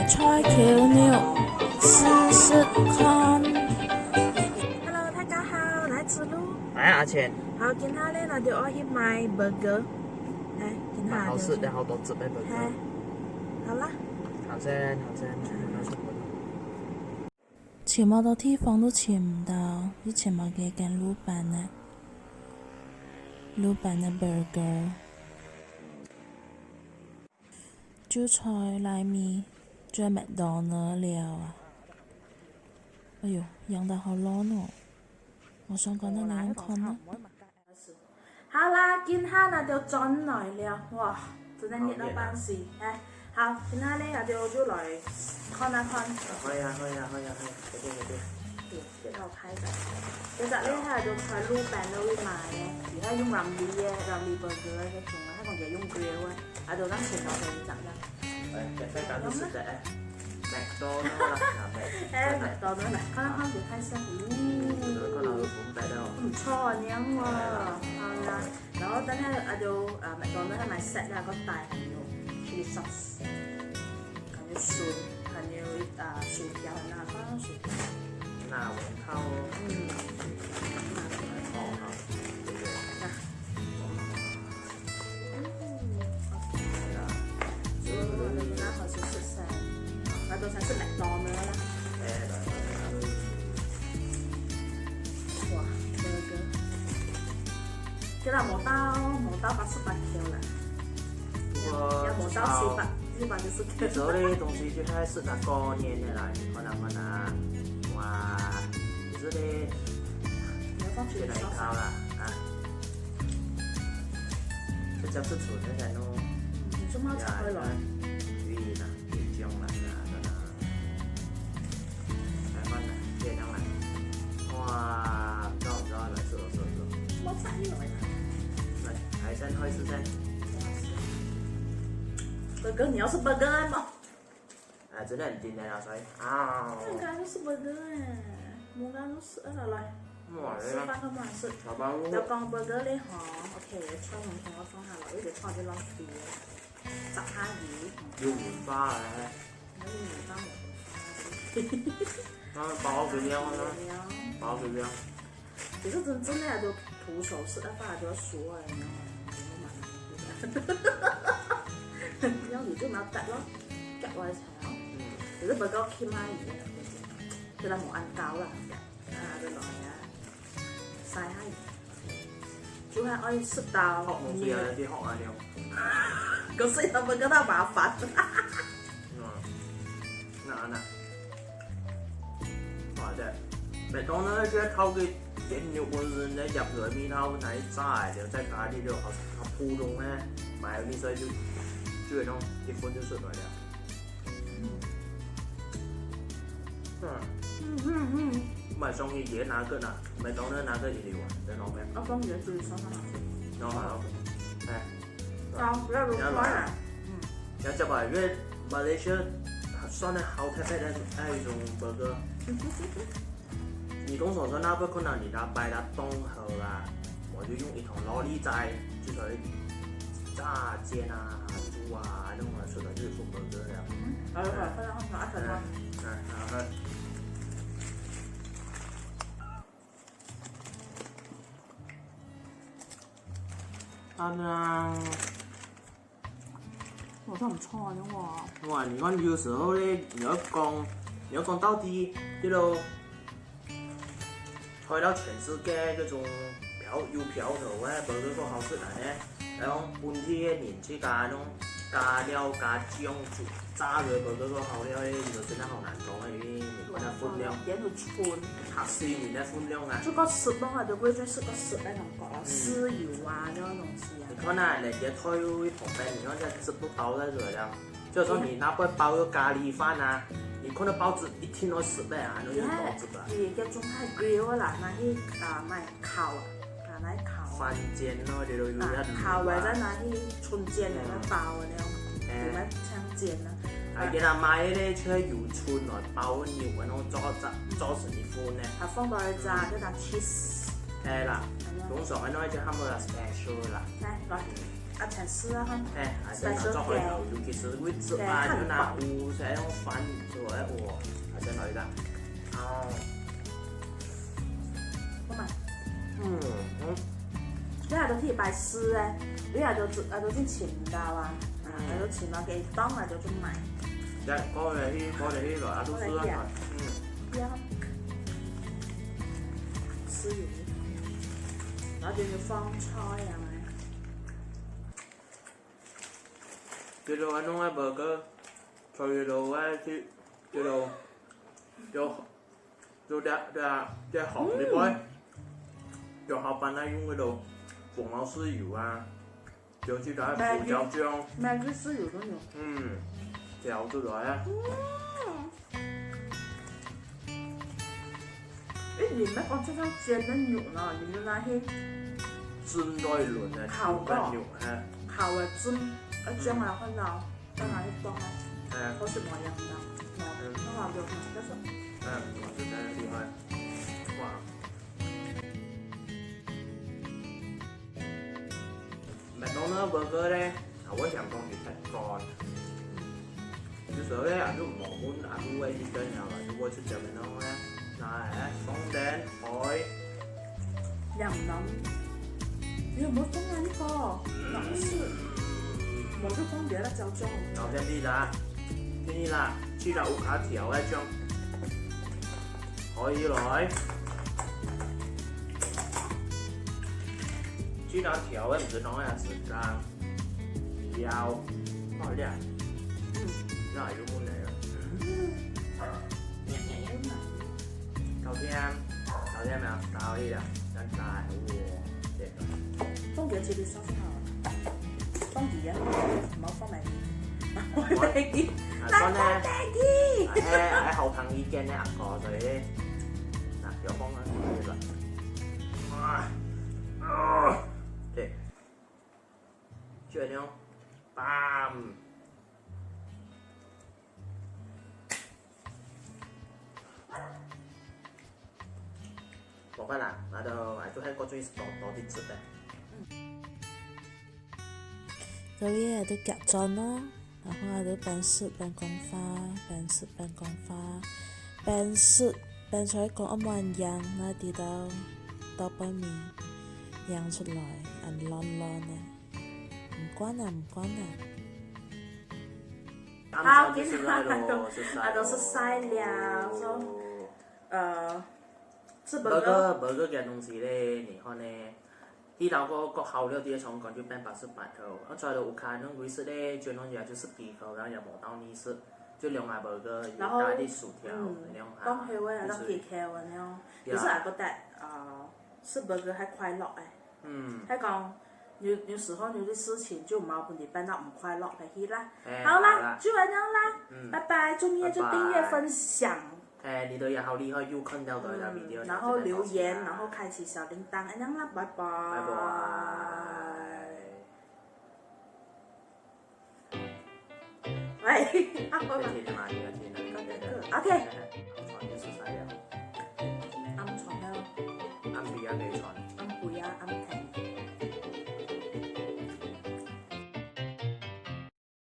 菜橋鳥試試看。Hello， 大家好，來吃路。來阿錢。好，見下咧，我哋我去買 burger。係，見下。好吃，然後都準備 burger。好啦。好先。前冇到地方都前唔到，之前冇嘅間老闆嘅 burger。招菜拉麵，仲有麥當勞了啊！哎呦，養得好ร้อน哦！我想講得你咁看啦。好啦，見下那條轉來了，哇，真係熱到半死！哎，好，見下呢那條就來看一看。可以啊，嗰度睇就，其實呢係做菜撈餅都會賣嘅，而家用淋啲嘅淋啲 burger 嘅種啊，香港嘢用 grill 啊，喺度等前頭去執啦。誒，再搞啲食嘅，麥當勞啦，麥當勞嚟，看一看就開心。嗰度好抵咯。唔錯啊，靚喎，係啊。然後等下阿條麥當勞係買 set 啦，個大還有 chili sauce，還有蒜，還有薯條，那個薯條。拿碗烤。到才是麥當勞啦。哇，burger，其實冇到88 K 啦，有冇到490 K。有時候呢東西就係適合過年嘅啦，可能哇，就是呢，越來越高啦啊！這就是純嘅人咯。你做乜拆開來？海鮮可以試先。burger，你要是 burger 嗎？真係唔掂你啦，所以應該都是 burger 冇間都食啊，來。試翻佢冇人食。就講 burger 呢行 ，OK， 菜唔同我放下來，呢條菜啲攞啲雜蝦魚。要換花啊！可以換花冇？包佢啲啊！包佢啲啊！其實真係就徒手食一翻就熟啊，你知有時都冇得咯，夾位炒。其實 burger 傾埋嘢，其實冇按膠啦，就來啊，曬下嘢，主要係可以食到。學冇事啊，啲學啊你。個食到 burger 都麻煩。嗱，或者麥當勞咧，佢偷嘅。點肉本身咧入嚟面頭睇齋就即係加啲肉好普通咧，買嗰啲所以就這種一分就出來了。買送去嘢哪個呢？麥當勞哪個一流啊？在哪邊？我放嘢最爽啦。好，係。有肉塊啊。有隻話，因為馬來西亞算係好特別嘅一種 burger。你通常說那不可能你拿白它凍好啦，我就用一桶勞力仔，就是炸煎啊、豬啊那種來吃的，就是做 burger 了。好，快啲拿一齊啦。我都唔錯啊，哇！你看有時候咧，你要講到底，呢度。開到全世界嗰種有瓢頭咧，burger都好食嚟咧。然後本地嘅年紀加種加料加醬煮炸嘅 burger 都好料咧，就真係好難講嘅，因為你看它分量。嘢要串。它細麵嘅分量啊。這個食的話就會再食個食那種個豉油啊這種東西啊。你看啊，人家推一桶飯，你看這汁都倒在這了。就說你拿包個咖喱飯啊。你看到包子一聽到食咧，你就包子啦。而家仲係 grill 啦，那啲咪烤啊，那啲烤。飯煎咯，你都要一。烤或者那啲春煎嚟嘅包嘅那種，或者青煎啦。係嘅啦，買咧出去油春來包牛嗰種做成一款咧。係放到去炸，跟住 cheese，啦，通常喺呢只喊我 special 啦。来，一齊試啦哈。還是拿做開頭，尤其是位置啊，就拿烏這種飯做一鍋，還是來的。哦。好嘛。你係到鐵拜師咧，你係到先前㗎嘛？係到前嗰幾當係到中埋。一過嚟呢來啊，都試啦。豉油，然後仲要放菜係咪？叫做嗰種burger，脆到咧啲叫做做隻紅啲杯，就後邊咧用嗰度鳳毛豉油啊，就去打胡椒醬。咩啲豉油都有。調出來啊！你唔係講這張煎的牛呢？你們那些煎多一輪啊，烤個牛啊，烤嘅煎，煎埋翻到拿去凍啊，好似冇樣的，我話有冇得食？我就真係厲害，哇！McDonald's burger 咧，我想講係太乾。有時候咧，人都唔望滿，人都會啲醬油，人都會出醬嘅咯咧。嗱，放頂海，又唔諗，你有冇放啊呢個？冷是，冇得放別的椒醬。搞掂啲啦，啲啦，黐咗烏卡條一張，可以來。黐咗條咧，唔使講係時間，要好啲啊！那有冇嚟啊？頭先咩啊？搞呢啊，真大喎！放幾次你收先下，放幾啊？唔好放埋啲，放低啲，放低啲。喺後棚已經咧壓過咗啲，嗱有幫啊，呢個，對，這樣，bam。冇辦啦，那就喺嗰種多啲汁嘅。咁嘢都夾盡咯，然後都扮雪扮講花，扮雪扮講花，扮雪扮出嚟講一萬樣，那啲到杯麵樣出來，人攣攣嘅，唔關啊唔關啊。好，今天都是曬了，說是burger 嘅東西咧，你看咧，啲頭個烤料啲廠講就變88頭，我再到我看那為是咧，就弄起來就是幾口，然後也冇到你是，就兩下 burger，又帶啲薯條，兩下。講起我係攞幾條嘅呢，其實我覺得吃 burger 係快樂嘅，係講有時候有啲事情就冇本地辦到唔快樂嘅去啦。好啦，就咁樣啦，拜拜，中意就訂閱分享。你都也好厲害，又看到的video，然後留言，然後開啟小鈴鐺，咁樣啦，拜拜。拜拜。喂，天啊，而家天啊，OK。床要濕晒了，啱床啦，啱比較未床。